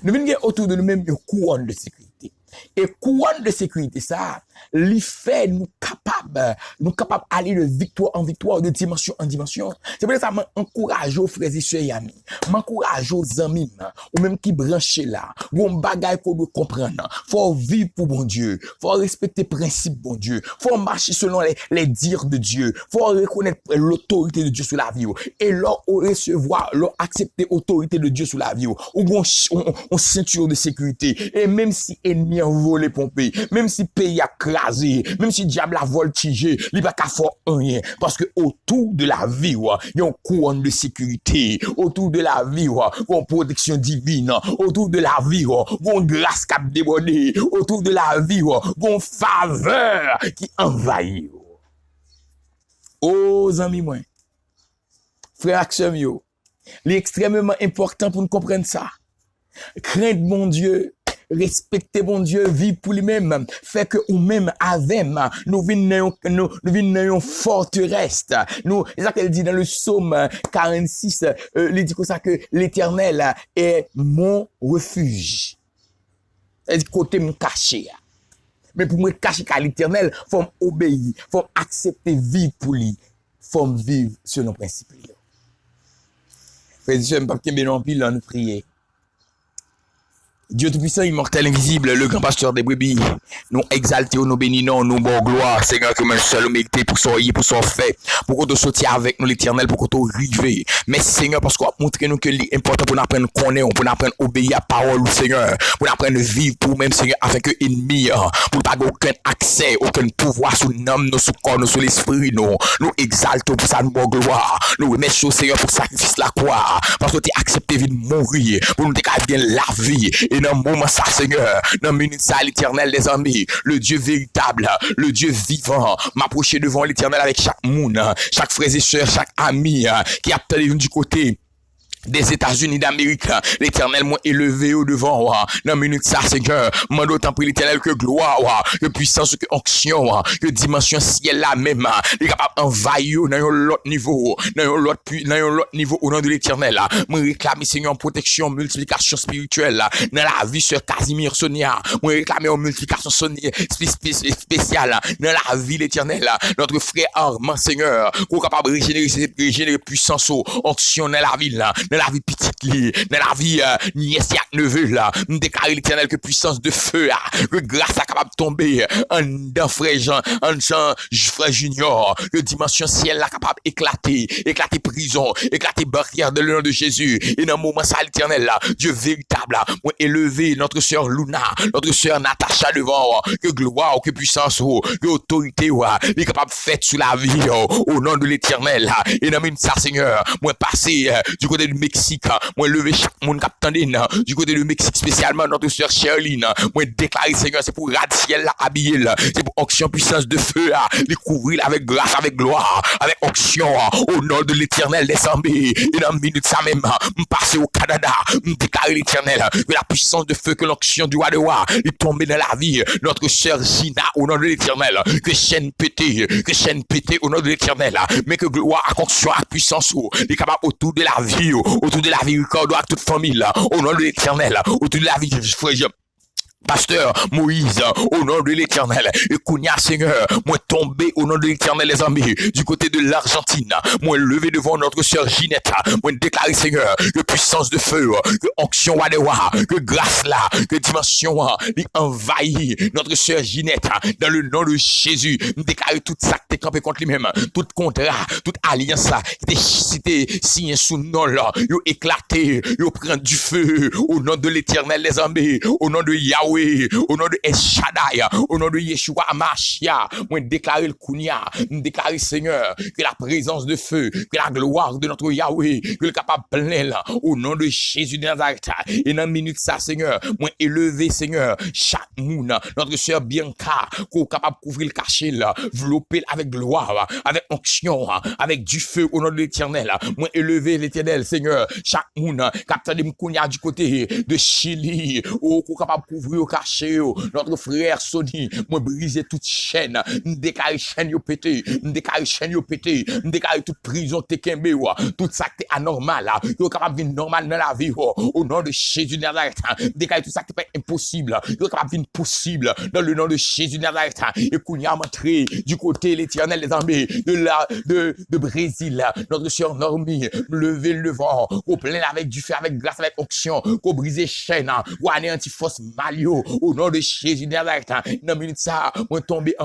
Nous venons autour de nous-mêmes une couronne de sécurité. Et couronne de sécurité, ça, lui fait nous capables d'aller de victoire en victoire, de dimension en dimension. C'est pour ça que j'encourage aux frères et sœurs et amis, m'encourage aux amis, ou même qui branchent là, ou on bagaille qu'on doit comprendre. Faut vivre pour bon Dieu, faut respecter les principes bon Dieu, faut marcher selon les dires de Dieu, faut reconnaître l'autorité de Dieu sur la vie, et leur recevoir, leur accepter l'autorité de Dieu sur la vie, ou on ceinture de sécurité, et même si ennemi a volé pompé, même si pays a crasé, même si diable a voltigé, il va pas faire rien, parce que autour de la vie, il y a une couronne de sécurité, autour de la vie, il y a une protection divine, autour de la vie, il y a une grâce qui a débordé, autour de la vie, il y a une faveur qui envahit. Oh, amis, moi, frère Axel, il est extrêmement important pour nous comprendre ça. Craindre mon Dieu, respecter mon Dieu, vivre pour lui-même, fait que ou même avec nous venons une forteresse. Nous, c'est ça qu'elle dit dans le psaume 46, il dit comme ça que l'Éternel est mon refuge. Elle dit côté me cacher. Mais pour me cacher qu'à l'Éternel, faut m'obéir, faut accepter vivre pour lui, faut me vivre selon nos principes. Frère et sœurs, pas que bien en pile, nous prier. Dieu Tout-Puissant, immortel, invisible, le grand pasteur des brebis, nous exaltons, nous bénissons, nous bon gloire, Seigneur, comme un seul mérité pour son pour son fait, pour qu'on te sortir avec nous l'éternel, pour qu'on te rive. Mais Seigneur, parce qu'on a montré nous que l'important pour nous apprendre à connaître, pour nous apprendre à obéir à la parole, Seigneur, pour nous apprendre à vivre pour nous-mêmes, Seigneur, afin que l'ennemi, pour pas aucun accès, aucun pouvoir sur l'âme, nous, sur le corps, nous, sur l'esprit, nous exaltons pour ça, nous bon gloire, nous remercions, Seigneur, pour le sacrifice de la croix, parce que tu as accepté de mourir, pour nous décaler bien la vie, et dans le moment ça, Seigneur, dans minute ça, l'éternel des amis, le Dieu véritable, le Dieu vivant, m'approcher devant l'éternel avec chaque monde, chaque frère et sœur, chaque ami, qui a peut-être du côté des États-Unis d'Amérique, l'éternel m'a élevé au devant, dans minute ça, Seigneur, m'a d'autant pris l'éternel que gloire, que puissance, que onction, que dimension ciel là même, est capable d'envahir dans l'autre niveau, dans l'autre niveau au nom de l'éternel, m'a réclamé, Seigneur, protection, multiplication spirituelle, dans la vie sur Casimir Sonia, m'a réclamé une multiplication spéciale, dans la vie l'éternel, notre frère Armand, Seigneur, qu'on est capable de régénérer puissance, onction dans la ville, dans la vie petite li, dans la vie nièce et neveu là, nous déclarer l'éternel que puissance de feu là, que grâce est capable de tomber en dans frère Jean, en Jean, frère Junior, que dimension ciel là capable éclater prison, éclater barrière de le nom de Jésus. Et dans le moment ça l'éternel là, Dieu véritable là, moi élever notre sœur Luna, notre sœur Natacha devant, que gloire, que puissance, que autorité est capable de faire sur la vie au nom de l'éternel là. Et dans même ça Seigneur, moi passer du côté du Mexique, moi lever chaque monde qui attendait du côté du Mexique, spécialement notre sœur Sherline, moi déclarer Seigneur, c'est pour radier là, habiller là, c'est pour onction puissance de feu là, les couvrir avec grâce, avec gloire, avec onction au nom de l'éternel des armées. Et dans une minute ça même, me passer au Canada, me déclarer l'éternel, que la puissance de feu, que l'onction du roi de roi est tombée dans la vie, notre sœur Gina au nom de l'éternel, que chaîne pété au nom de l'éternel, mais que gloire, onction, puissance est capable autour de la vie, autour de la vie, à toute famille, au nom de l'éternel, autour de la vie, frère, Pasteur Moïse, au nom de l'éternel, et Kounia Seigneur, moi tombé au nom de l'éternel les amis, du côté de l'Argentine, moi levé devant notre sœur Ginette, moi déclaré Seigneur, que puissance de feu, que onction wadewa, que grâce là, que dimension, envahit notre sœur Ginette, dans le nom de Jésus, déclaré tout ça qui est campé contre lui-même, tout contrat, toute alliance là, qui était signé sous nom là, yo éclaté, yo prend du feu, au nom de l'éternel les amis, au nom de Yahweh, au nom de Eshadai, au nom de Yeshua Amashia, moi déclarer le Kounia, déclarer Seigneur, que la présence de feu, que la gloire de notre Yahweh, que le capable plein là, au nom de Jésus de Nazareth, et dans une minute ça Seigneur, moi élever Seigneur, chaque monde, notre sœur Bianca, qu'on capable couvrir le cachet là, envelopper avec gloire, avec onction, avec du feu au nom de l'éternel, moi élever l'éternel Seigneur, chaque monde, capitaine de Kounia du côté de Chili, qu'on capable couvrir yo caché yo, notre frère Sony, moi briser toute chaîne, décaler chaîne yo pété, décaler chaîne yo pété, décaler toute prison te kembe yo, tout ça qui est anormal là, yo capable vivre normal dans la vie yo, au nom de Jésus de Nazareth, décaler tout ça qui est impossible, yo capable vivre possible dans le nom de Jésus de Nazareth, et qu'on y a montré du côté l'Éternel des armées de Brésil, notre Seigneur Normie, lever le vent, au plein avec du feu, avec grâce, avec onction, qu'on brise chaîne, ou anéanti force malio, au nom de Jésus de Nazareth, dans minute ça, moi tomber en